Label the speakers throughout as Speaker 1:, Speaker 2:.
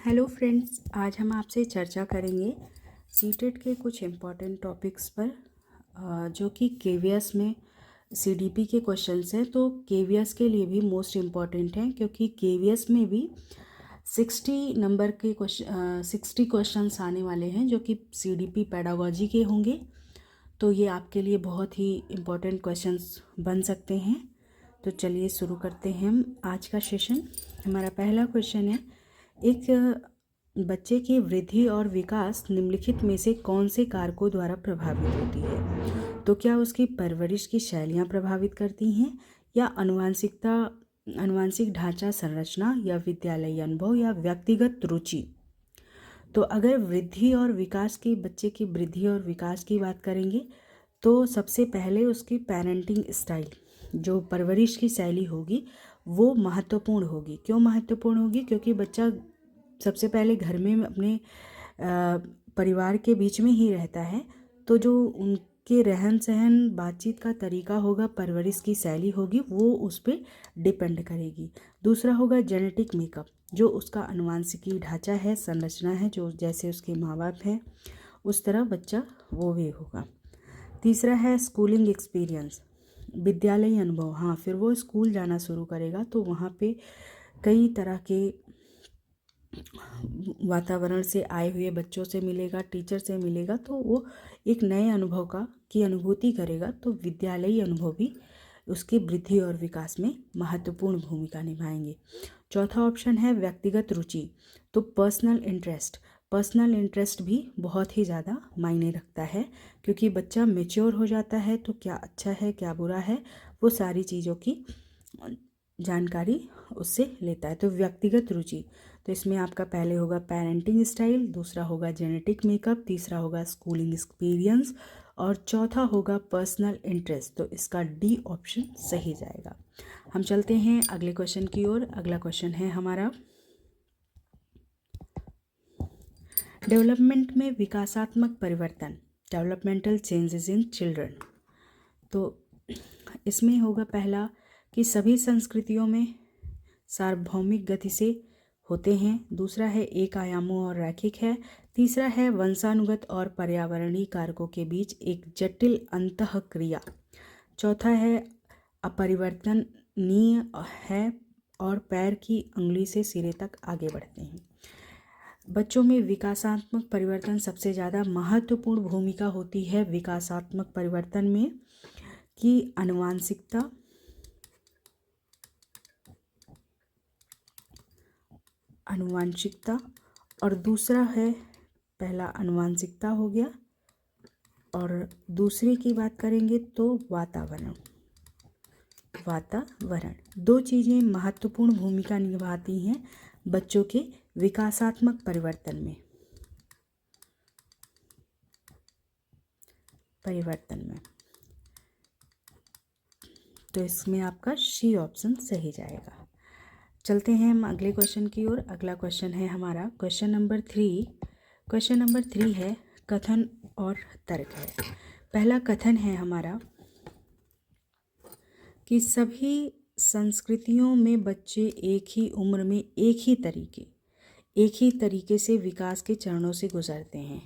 Speaker 1: Hello friends, आज हम आपसे चर्चा करेंगे सीटेट के कुछ इम्पॉर्टेंट टॉपिक्स पर जो कि केवीएस में सीडीपी के क्वेश्चंस हैं। तो केवीएस के लिए भी मोस्ट इम्पॉर्टेंट हैं क्योंकि केवीएस में भी 60 नंबर के 60 क्वेश्चंस आने वाले हैं जो कि सीडीपी पेडागोजी के होंगे। तो ये आपके लिए बहुत ही इम्पॉर्टेंट क्वेश्चंस बन सकते हैं। तो चलिए शुरू करते हैं हम आज का सेशन। हमारा पहला क्वेश्चन है, एक बच्चे की वृद्धि और विकास निम्नलिखित में से कौन से कारकों द्वारा प्रभावित होती है? तो क्या उसकी परवरिश की शैलियाँ प्रभावित करती हैं, या आनुवांशिक ढांचा संरचना, या विद्यालयी अनुभव, या व्यक्तिगत रुचि? तो अगर वृद्धि और विकास की बच्चे की वृद्धि और विकास की बात करेंगे तो सबसे पहले उसकी पेरेंटिंग स्टाइल, जो परवरिश की शैली होगी वो महत्वपूर्ण होगी। क्यों महत्वपूर्ण होगी? क्योंकि बच्चा सबसे पहले घर में अपने परिवार के बीच में ही रहता है, तो जो उनके रहन सहन बातचीत का तरीका होगा, परवरिश की शैली होगी, वो उस पर डिपेंड करेगी। दूसरा होगा जेनेटिक मेकअप, जो उसका आनुवांशिकी ढांचा है, संरचना है, जो जैसे उसके माँ बाप हैं उस तरह बच्चा वो भी होगा। तीसरा है स्कूलिंग एक्सपीरियंस, विद्यालयी अनुभव। हाँ, फिर वो स्कूल जाना शुरू करेगा तो वहाँ पे कई तरह के वातावरण से आए हुए बच्चों से मिलेगा, टीचर से मिलेगा, तो वो एक नए अनुभव की अनुभूति करेगा। तो विद्यालयी अनुभव भी उसकी वृद्धि और विकास में महत्वपूर्ण भूमिका निभाएंगे। चौथा ऑप्शन है व्यक्तिगत रुचि। तो पर्सनल इंटरेस्ट भी बहुत ही ज़्यादा मायने रखता है, क्योंकि बच्चा मेच्योर हो जाता है तो क्या अच्छा है क्या बुरा है वो सारी चीज़ों की जानकारी उससे लेता है। तो व्यक्तिगत रुचि, तो इसमें आपका पहले होगा पेरेंटिंग स्टाइल, दूसरा होगा जेनेटिक मेकअप, तीसरा होगा स्कूलिंग एक्सपीरियंस और चौथा होगा पर्सनल इंटरेस्ट। तो इसका डी ऑप्शन सही जाएगा। हम चलते हैं अगले क्वेश्चन की ओर। अगला क्वेश्चन है हमारा, डेवलपमेंट में विकासात्मक परिवर्तन, डेवलपमेंटल चेंजेस इन चिल्ड्रन। तो इसमें होगा पहला कि सभी संस्कृतियों में सार्वभौमिक गति से होते हैं, दूसरा है एक आयामों और रैखिक है, तीसरा है वंशानुगत और पर्यावरणीय कारकों के बीच एक जटिल अंतःक्रिया, चौथा है अपरिवर्तनीय है और पैर की अंगुली से सिरे तक आगे बढ़ते हैं। बच्चों में विकासात्मक परिवर्तन सबसे ज़्यादा महत्वपूर्ण भूमिका होती है विकासात्मक परिवर्तन में कि आनुवांशिकता और दूसरा है, पहला आनुवांशिकता हो गया और दूसरे की बात करेंगे तो वातावरण। दो चीज़ें महत्वपूर्ण भूमिका निभाती हैं बच्चों के विकासात्मक परिवर्तन में। तो इसमें आपका सी ऑप्शन सही जाएगा। चलते हैं हम अगले क्वेश्चन की ओर। अगला क्वेश्चन है हमारा क्वेश्चन नंबर 3। क्वेश्चन नंबर 3 है कथन और तर्क है। पहला कथन है हमारा कि सभी संस्कृतियों में बच्चे एक ही उम्र में एक ही तरीके से विकास के चरणों से गुजरते हैं।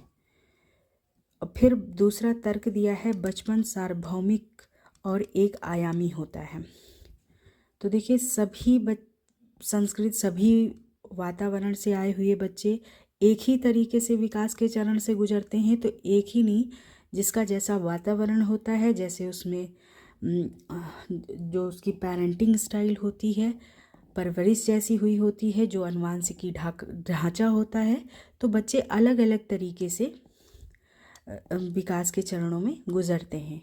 Speaker 1: और फिर दूसरा तर्क दिया है बचपन सार्वभौमिक और एक आयामी होता है। तो देखिए, सभी वातावरण से आए हुए बच्चे एक ही तरीके से विकास के चरण से गुजरते हैं। तो एक ही नहीं, जिसका जैसा वातावरण होता है, जैसे उसमें जो उसकी पेरेंटिंग स्टाइल होती है, परवरिश जैसी हुई होती है, जो आनुवांशिकी ढांचा होता है, तो बच्चे अलग अलग तरीके से विकास के चरणों में गुजरते हैं।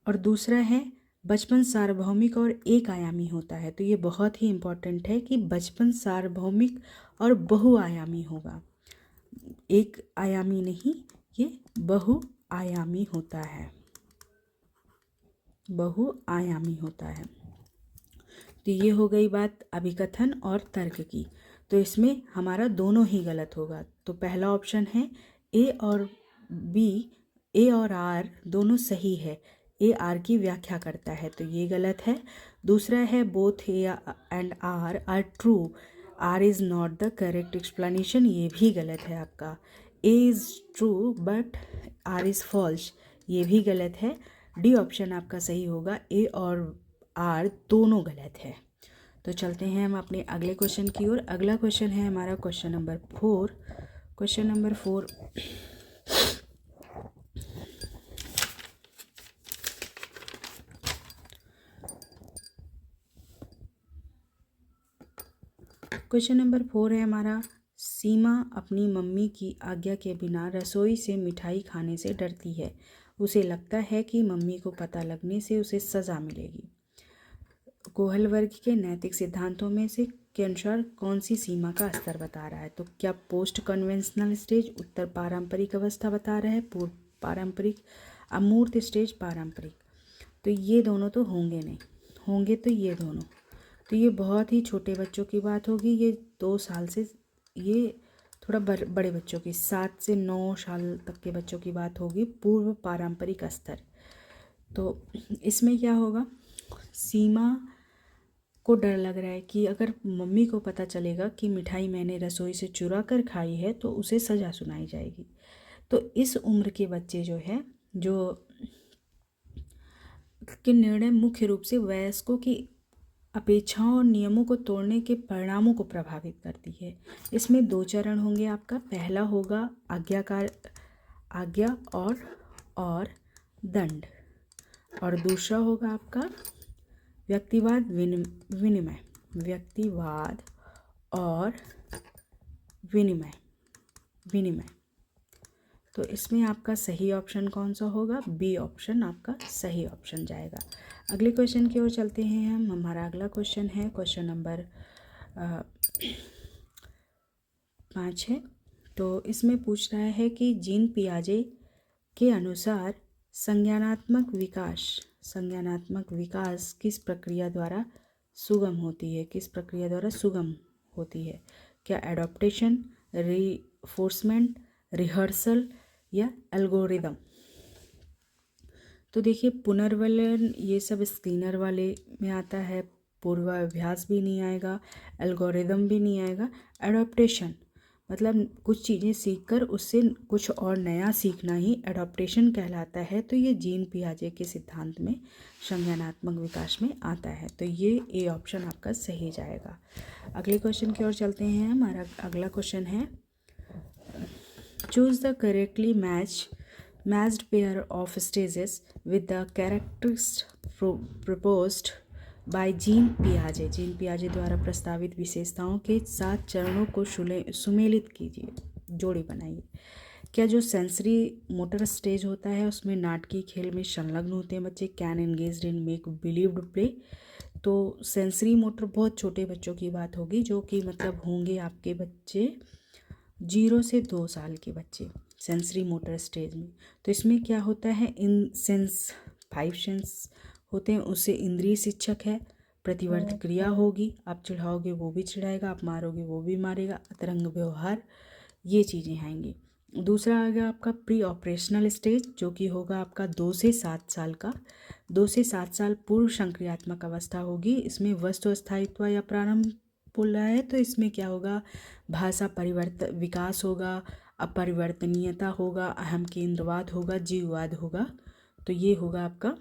Speaker 1: और दूसरा है बचपन सार्वभौमिक और एक आयामी होता है। तो ये बहुत ही इम्पॉर्टेंट है कि बचपन सार्वभौमिक और बहुआयामी होगा, एक आयामी नहीं, ये बहुआयामी होता है। तो ये हो गई बात अभिकथन और तर्क की। तो इसमें हमारा दोनों ही गलत होगा। तो पहला ऑप्शन है ए और आर दोनों सही है, ए आर की व्याख्या करता है, तो ये गलत है। दूसरा है both A and R true, R is not the correct explanation, ये भी गलत है आपका। A is true but R is false, ये भी गलत है। डी ऑप्शन आपका सही होगा, ए और आर दोनों गलत है। तो चलते हैं हम अपने अगले क्वेश्चन की ओर। अगला क्वेश्चन है हमारा question number 4। Question number 4, question number 4 है हमारा, सीमा अपनी मम्मी की आज्ञा के बिना रसोई से मिठाई खाने से डरती है। उसे लगता है कि मम्मी को पता लगने से उसे सज़ा मिलेगी। कोहल वर्ग के नैतिक सिद्धांतों में से के अनुसार कौन सी सीमा का स्तर बता रहा है? तो क्या पोस्ट कन्वेंशनल स्टेज उत्तर पारंपरिक अवस्था बता रहा है, पूर्व पारंपरिक, अमूर्त स्टेज पारंपरिक? तो ये दोनों तो होंगे नहीं, होंगे तो ये दोनों, तो ये बहुत ही छोटे बच्चों की बात होगी। ये 2 साल से, ये थोड़ा बड़े बच्चों की 7 से 9 साल तक के बच्चों की बात होगी, पूर्व पारंपरिक स्तर। तो इसमें क्या होगा, सीमा को डर लग रहा है कि अगर मम्मी को पता चलेगा कि मिठाई मैंने रसोई से चुरा कर खाई है तो उसे सज़ा सुनाई जाएगी। तो इस उम्र के बच्चे जो है, जो के निर्णय मुख्य रूप से वयस्कों की अपेक्षाओं और नियमों को तोड़ने के परिणामों को प्रभावित करती है। इसमें 2 चरण होंगे आपका। पहला होगा आज्ञा और दंड, और दूसरा होगा आपका व्यक्तिवाद विनिमय, व्यक्तिवाद और विनिमय। तो इसमें आपका सही ऑप्शन कौन सा होगा? बी ऑप्शन आपका सही ऑप्शन जाएगा। अगले क्वेश्चन की ओर चलते हैं हम। हमारा अगला क्वेश्चन है क्वेश्चन नंबर 5 है। तो इसमें पूछ रहा है कि जीन पियाजे के अनुसार संज्ञानात्मक विकास किस प्रक्रिया द्वारा सुगम होती है? किस प्रक्रिया द्वारा सुगम होती है? क्या एडॉप्टेशन, रिफोर्समेंट, रिहर्सल या एल्गोरिदम? तो देखिए, पुनर्वलन ये सब स्क्रीनर वाले में आता है, पूर्वाभ्यास भी नहीं आएगा, एल्गोरिदम भी नहीं आएगा। एडॉप्टेशन मतलब कुछ चीज़ें सीखकर उससे कुछ और नया सीखना ही एडॉप्टेशन कहलाता है। तो ये जीन पियाजे के सिद्धांत में संज्ञानात्मक विकास में आता है। तो ये ए ऑप्शन आपका सही जाएगा। अगले क्वेश्चन की ओर चलते हैं। हमारा अगला क्वेश्चन है, choose the correctly matched pair of stages with the characteristics proposed by Jean पियाजे। जीन पियाजे द्वारा प्रस्तावित विशेषताओं के 7 चरणों को सुमेलित कीजिए, जोड़ी बनाइए। क्या जो सेंसरी मोटर स्टेज होता है उसमें नाटकीय खेल में संलग्न होते हैं बच्चे, can engaged in make believed play. तो सेंसरी मोटर बहुत छोटे बच्चों की बात होगी, जो कि मतलब होंगे आपके बच्चे 0 से 2 साल के बच्चे सेंसरी मोटर स्टेज में। तो इसमें क्या होता है, इन सेंस 5 सेंस होते हैं, उससे इंद्रिय शिक्षक है, प्रतिवर्त क्रिया होगी, आप चिढ़ाओगे वो भी चिढ़ाएगा, आप मारोगे वो भी मारेगा, अतरंग व्यवहार, ये चीज़ें आएंगी। दूसरा आ गया आपका प्री ऑपरेशनल स्टेज, जो कि होगा आपका 2 से 7 साल का। 2 से 7 साल पूर्व संक्रियात्मक अवस्था होगी। इसमें वस्तु स्थायित्व या प्रारंभ बोल रहा है, तो इसमें क्या होगा, भाषा विकास होगा, अपरिवर्तनीयता होगा, अहम केंद्रवाद होगा, जीववाद होगा। तो ये होगा आपका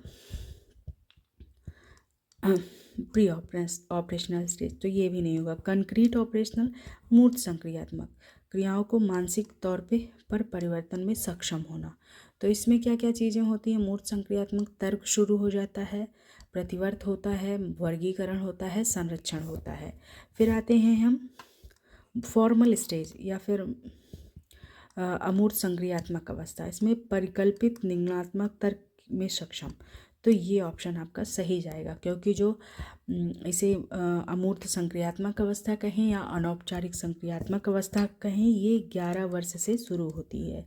Speaker 1: प्री ऑपरेशनल स्टेज। तो ये भी नहीं होगा। कंक्रीट ऑपरेशनल, मूर्त संक्रियात्मक, क्रियाओं को मानसिक तौर पर परिवर्तन में सक्षम होना। तो इसमें क्या क्या चीज़ें होती हैं? मूर्त संक्रियात्मक तर्क शुरू हो जाता है, प्रतिवर्त होता है, वर्गीकरण होता है, संरक्षण होता है। फिर आते हैं हम फॉर्मल स्टेज या फिर अमूर्त संक्रियात्मक अवस्था। इसमें परिकल्पित निम्नात्मक तर्क में सक्षम। तो ये ऑप्शन आपका सही जाएगा, क्योंकि जो इसे अमूर्त संक्रियात्मक अवस्था कहें या अनौपचारिक संक्रियात्मक अवस्था कहें, ये 11 वर्ष से शुरू होती है,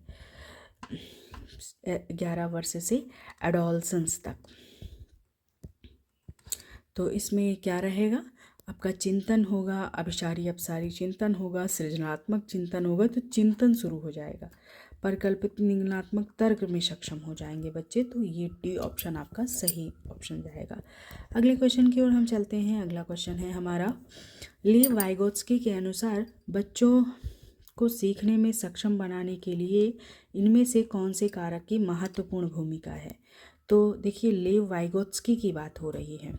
Speaker 1: 11 वर्ष से एडोलसेंस तक। तो इसमें क्या रहेगा, आपका चिंतन होगा, अभिसारी अपसारी चिंतन होगा, सृजनात्मक चिंतन होगा। तो चिंतन शुरू हो जाएगा। परिकल्पित निगमनात्मक तर्क में सक्षम हो जाएंगे बच्चे। तो ये डी ऑप्शन आपका सही ऑप्शन जाएगा। अगले क्वेश्चन की ओर हम चलते हैं। अगला क्वेश्चन है हमारा, लीव वाइगोत्स्की के अनुसार बच्चों को सीखने में सक्षम बनाने के लिए इनमें से कौन से कारक की महत्वपूर्ण भूमिका है। तो देखिए, लेव वाइगोत्स्की की बात हो रही है।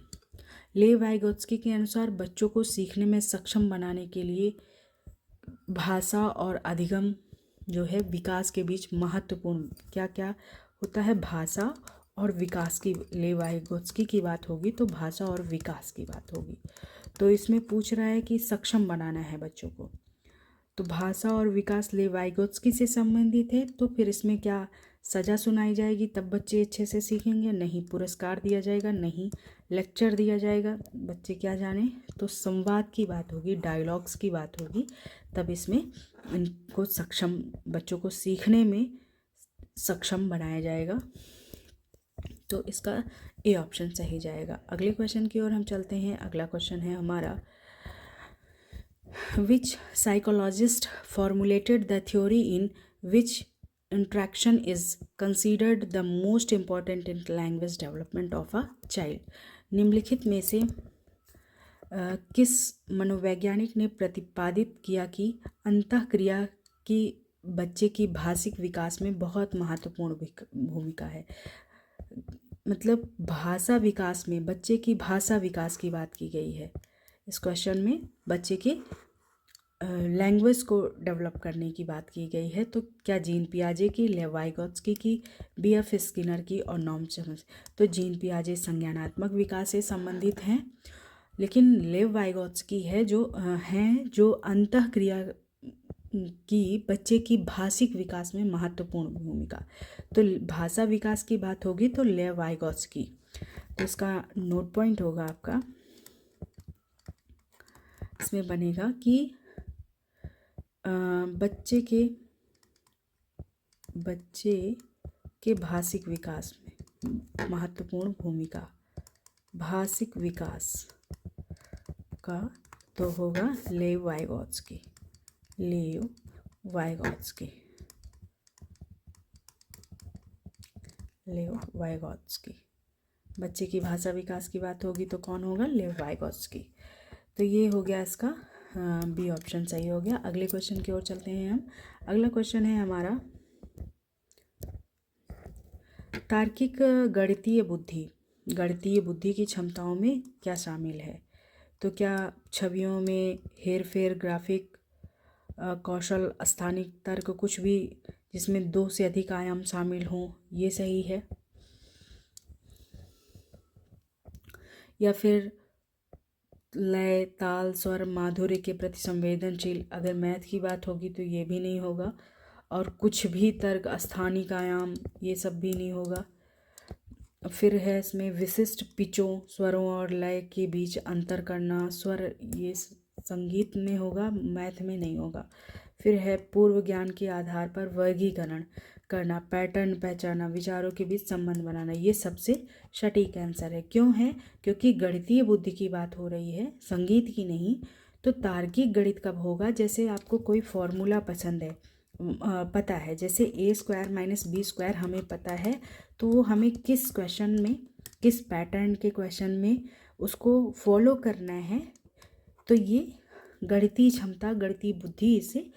Speaker 1: लेव वाइगोत्स्की के अनुसार बच्चों को सीखने में सक्षम बनाने के लिए भाषा और अधिगम जो है विकास के बीच महत्वपूर्ण क्या क्या होता है, भाषा और विकास की लेव वाइगोत्स्की की बात होगी तो भाषा और विकास की बात होगी। तो इसमें पूछ रहा है कि सक्षम बनाना है बच्चों को, तो भाषा और विकास लेव वाइगोत्स्की से संबंधित है। तो फिर इसमें क्या सज़ा सुनाई जाएगी तब बच्चे अच्छे से सीखेंगे? नहीं। पुरस्कार दिया जाएगा? नहीं। लेक्चर दिया जाएगा? बच्चे क्या जाने, तो संवाद की बात होगी, डायलॉग्स की बात होगी, तब इसमें इनको सक्षम, बच्चों को सीखने में सक्षम बनाया जाएगा। तो इसका ए ऑप्शन सही जाएगा। अगले क्वेश्चन की ओर हम चलते हैं। अगला क्वेश्चन है हमारा, which psychologist formulated the theory in which interaction is considered the most important in language development of a child। निम्नलिखित में से किस मनोवैज्ञानिक ने प्रतिपादित किया कि अंतःक्रिया की बच्चे की भाषिक विकास में बहुत महत्वपूर्ण भूमिका है। मतलब भाषा विकास में, बच्चे की भाषा विकास की बात की गई है इस क्वेश्चन में। बच्चे के लैंग्वेज को डेवलप करने की बात की गई है। तो क्या जीन पियाजे की, लेव वाइगोत्स्की की, बी.एफ. स्किनर की और नॉर्म चॉम्स्की। तो जीन पियाजे संज्ञानात्मक विकास से संबंधित हैं, लेकिन लेव वाइगोत्स्की है जो अंतःक्रिया की बच्चे की भाषिक विकास में महत्वपूर्ण भूमिका। तो भाषा विकास की बात होगी तो लेव वाइगोत्स्की। तो इसका नोट पॉइंट होगा आपका, इसमें बनेगा कि बच्चे के भाषिक विकास में महत्वपूर्ण भूमिका, भाषिक विकास का तो होगा लेव वाइगोत्स्की। लेव वाइगोत्स्की, लेव वाइगोत्स्की। बच्चे की भाषा विकास की बात होगी तो कौन होगा? लेव वाइगोत्स्की। तो ये हो गया इसका बी ऑप्शन सही हो गया। अगले क्वेश्चन की ओर चलते हैं हम। अगला क्वेश्चन है हमारा, तार्किक गणितीय बुद्धि की क्षमताओं में क्या शामिल है। तो क्या छवियों में हेरफेर, ग्राफिक कौशल, स्थानिक तर्क, कुछ भी जिसमें 2 से अधिक आयाम शामिल हों, ये सही है। या फिर लय, ताल, स्वर, माधुर्य के प्रति संवेदनशील। अगर मैथ की बात होगी तो ये भी नहीं होगा। और कुछ भी तर्क, स्थानिक आयाम, ये सब भी नहीं होगा। फिर है इसमें विशिष्ट पिचों, स्वरों और लय के बीच अंतर करना, स्वर, ये संगीत में होगा, मैथ में नहीं होगा। फिर है पूर्व ज्ञान के आधार पर वर्गीकरण करना, पैटर्न पहचानना, विचारों के बीच संबंध बनाना, ये सबसे सटीक आंसर है। क्यों है? क्योंकि गणितीय बुद्धि की बात हो रही है, संगीत की नहीं। तो तार्किक गणित कब होगा? जैसे आपको कोई फॉर्मूला पसंद है, पता है, जैसे a² - b² हमें पता है, तो वो हमें किस क्वेश्चन में, किस पैटर्न के क्वेश्चन में उसको फॉलो करना है, तो ये गणितीय क्षमता, गणितीय बुद्धि इसे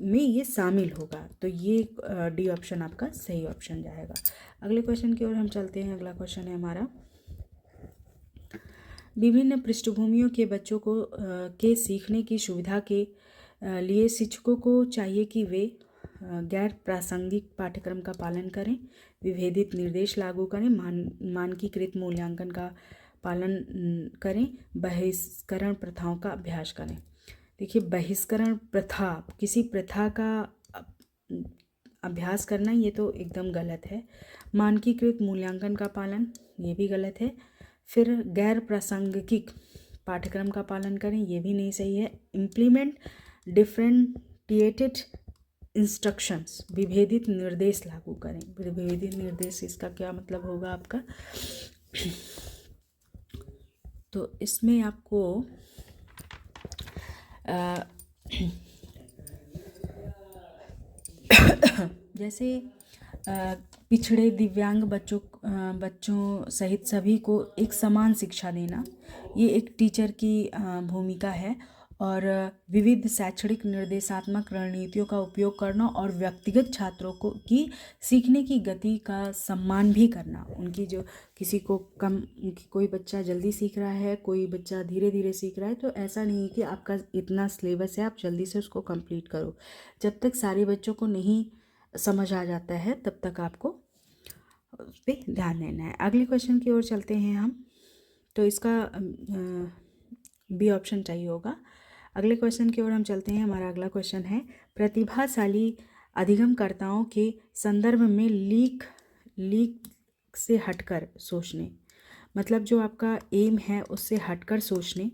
Speaker 1: में ये शामिल होगा। तो ये डी ऑप्शन आपका सही ऑप्शन जाएगा। अगले क्वेश्चन की ओर हम चलते हैं। अगला क्वेश्चन है हमारा, विभिन्न पृष्ठभूमियों के बच्चों को के सीखने की सुविधा के लिए शिक्षकों को चाहिए कि वे गैर प्रासंगिक पाठ्यक्रम का पालन करें, विभेदित निर्देश लागू करें, मानकीकृत मूल्यांकन का पालन करें, बहिष्करण प्रथाओं का अभ्यास करें। देखिए, बहिष्करण प्रथा, किसी प्रथा का अभ्यास करना, ये तो एकदम गलत है। मानकीकृत मूल्यांकन का पालन, ये भी गलत है। फिर गैर प्रासंगिक पाठ्यक्रम का पालन करें, ये भी नहीं सही है। इम्प्लीमेंट डिफरेंटिएटेड इंस्ट्रक्शंस, विभेदित निर्देश लागू करें। विभेदित निर्देश, इसका क्या मतलब होगा आपका? तो इसमें आपको जैसे पिछड़े दिव्यांग बच्चों सहित सभी को एक समान शिक्षा देना, ये एक टीचर की भूमिका है। और विविध शैक्षणिक निर्देशात्मक रणनीतियों का उपयोग करना और व्यक्तिगत छात्रों को की सीखने की गति का सम्मान भी करना। उनकी जो किसी को कोई बच्चा जल्दी सीख रहा है, कोई बच्चा धीरे धीरे सीख रहा है, तो ऐसा नहीं है कि आपका इतना सिलेबस है आप जल्दी से उसको कंप्लीट करो। जब तक सारे बच्चों को नहीं समझ आ जाता है तब तक आपको उस पर ध्यान देना है। अगले क्वेश्चन की ओर चलते हैं हम। तो इसका बी ऑप्शन चाहिए होगा। अगले क्वेश्चन की ओर हम चलते हैं। हमारा अगला क्वेश्चन है, प्रतिभाशाली अधिगमकर्ताओं के संदर्भ में लीक से हटकर सोचने, मतलब जो आपका एम है उससे हटकर सोचने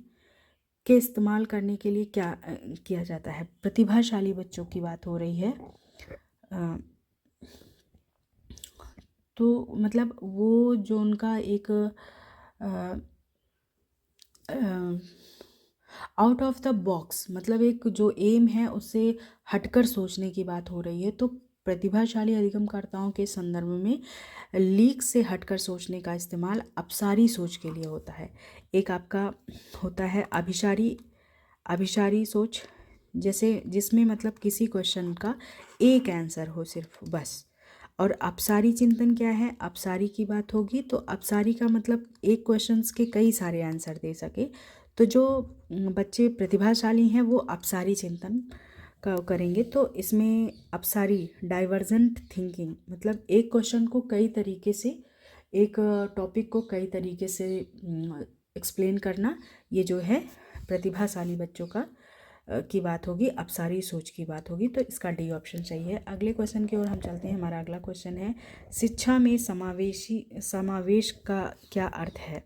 Speaker 1: के इस्तेमाल करने के लिए क्या किया जाता है। प्रतिभाशाली बच्चों की बात हो रही है। तो मतलब वो जो उनका एक आउट ऑफ द बॉक्स, मतलब एक जो एम है उससे हटकर सोचने की बात हो रही है। तो प्रतिभाशाली अधिगमकर्ताओं के संदर्भ में लीक से हटकर सोचने का इस्तेमाल अपसारी सोच के लिए होता है। एक आपका होता है अभिसारी सोच, जैसे जिसमें मतलब किसी क्वेश्चन का एक आंसर हो सिर्फ बस। और अपसारी चिंतन क्या है, अपसारी की बात होगी तो अपसारी का मतलब एक क्वेश्चंस के कई सारे आंसर दे सके। तो जो बच्चे प्रतिभाशाली हैं वो अपसारी चिंतन का करेंगे। तो इसमें अपसारी डाइवर्जेंट थिंकिंग, मतलब एक क्वेश्चन को कई तरीके से, एक टॉपिक को कई तरीके से एक्सप्लेन करना, ये जो है प्रतिभाशाली बच्चों का की बात होगी, अपसारी सोच की बात होगी। तो इसका डी ऑप्शन चाहिए। अगले क्वेश्चन की ओर हम चलते हैं। हमारा अगला क्वेश्चन है, शिक्षा में समावेश का क्या अर्थ है।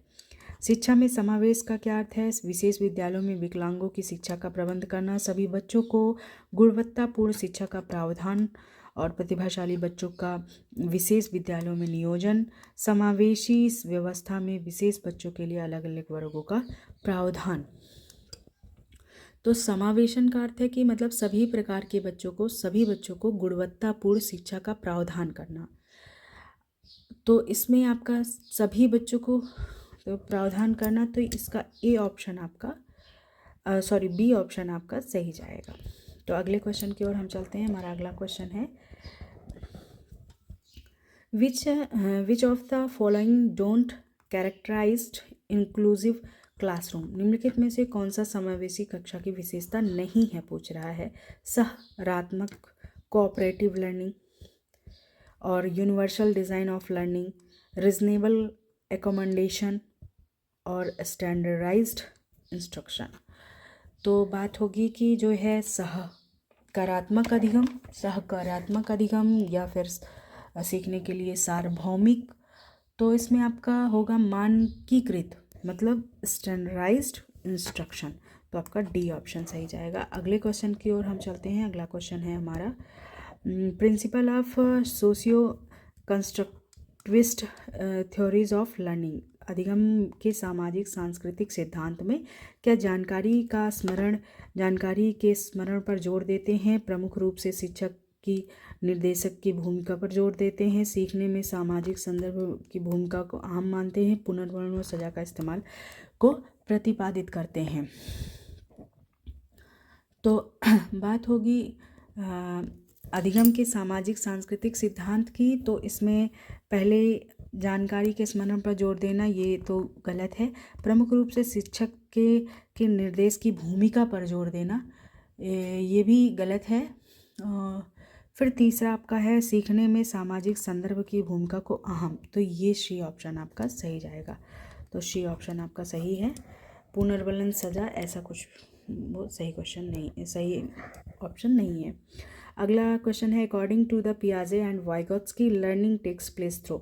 Speaker 1: शिक्षा में समावेश का क्या अर्थ है। विशेष विद्यालयों में विकलांगों की शिक्षा का प्रबंध करना, सभी बच्चों को गुणवत्तापूर्ण शिक्षा का प्रावधान और प्रतिभाशाली बच्चों का विशेष विद्यालयों में नियोजन, समावेशी व्यवस्था में विशेष बच्चों के लिए अलग अलग वर्गों का प्रावधान। तो समावेशन का अर्थ है कि मतलब सभी प्रकार के सभी बच्चों को गुणवत्तापूर्ण शिक्षा का प्रावधान करना। तो इसमें आपका सभी बच्चों को तो प्रावधान करना, तो इसका बी ऑप्शन आपका सही जाएगा। तो अगले क्वेश्चन की ओर हम चलते हैं। हमारा अगला क्वेश्चन है, which of the following don't characterized inclusive classroom. निम्नलिखित में से कौन सा समावेशी कक्षा की विशेषता नहीं है, पूछ रहा है। सकारात्मक कोऑपरेटिव लर्निंग और universal design of learning, reasonable accommodation और स्टैंडर्डाइज्ड इंस्ट्रक्शन। तो बात होगी कि जो है सकारात्मक अधिगम या फिर सीखने के लिए सार्वभौमिक। तो इसमें आपका होगा मानकीकृत, मतलब स्टैंडर्डाइज्ड इंस्ट्रक्शन। तो आपका डी ऑप्शन सही जाएगा। अगले क्वेश्चन की ओर हम चलते हैं। अगला क्वेश्चन है हमारा, principle of socio constructivist theories of learning. अधिगम के सामाजिक सांस्कृतिक सिद्धांत में क्या जानकारी के स्मरण पर जोर देते हैं। प्रमुख रूप से शिक्षक की निर्देशक की भूमिका पर जोर देते हैं। सीखने में सामाजिक संदर्भ की भूमिका को अहम मानते हैं। पुनर्वर्ण और सजा का इस्तेमाल को प्रतिपादित करते हैं। तो बात होगी अधिगम के सामाजिक सांस्कृतिक सिद्धांत की। तो इसमें पहले जानकारी के स्मरण पर जोर देना, ये तो गलत है। प्रमुख रूप से शिक्षक के निर्देश की भूमिका पर जोर देना, ये भी गलत है। फिर तीसरा आपका है, सीखने में सामाजिक संदर्भ की भूमिका को अहम। तो ये सी ऑप्शन आपका सही जाएगा। तो सी ऑप्शन आपका सही है। पुनर्वलन सजा ऐसा कुछ वो सही क्वेश्चन नहीं, सही ऑप्शन नहीं है। अगला क्वेश्चन है, अकॉर्डिंग टू द पियाजे and Vygotsky learning takes place through.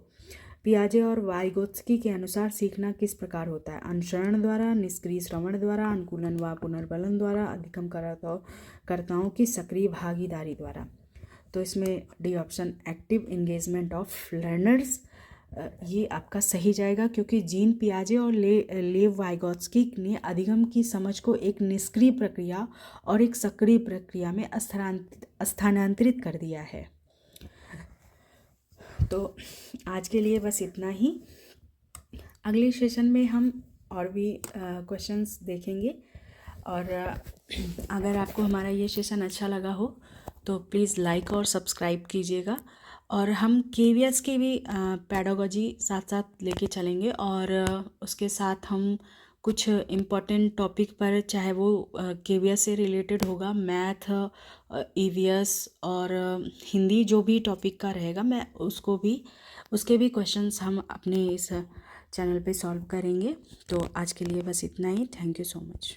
Speaker 1: पियाजे और वाइगोत्स्की के अनुसार सीखना किस प्रकार होता है। अनुसरण द्वारा, निष्क्रिय श्रवण द्वारा, अनुकूलन व पुनर्वलन द्वारा, अधिगमकर्ताओं की सक्रिय भागीदारी द्वारा। तो इसमें D option active engagement of learners, ये आपका सही जाएगा, क्योंकि जीन पियाजे और लेव वाइगोत्स्की ने अधिगम की समझ को एक निष्क्रिय प्रक्रिया और एक सक्रिय प्रक्रिया में स्थानांतरित कर दिया है। तो आज के लिए बस इतना ही। अगले सेशन में हम और भी क्वेश्चंस देखेंगे। और अगर आपको हमारा ये सेशन अच्छा लगा हो तो प्लीज़ लाइक और सब्सक्राइब कीजिएगा। और हम केवीएस की भी पेडागोजी साथ साथ लेके चलेंगे, और उसके साथ हम कुछ इम्पोर्टेंट टॉपिक पर, चाहे वो केवीएस से रिलेटेड होगा, मैथ, ईवीएस और हिंदी, जो भी टॉपिक का रहेगा मैं उसके भी क्वेश्चंस हम अपने इस चैनल पे सॉल्व करेंगे। तो आज के लिए बस इतना ही। Thank you so much.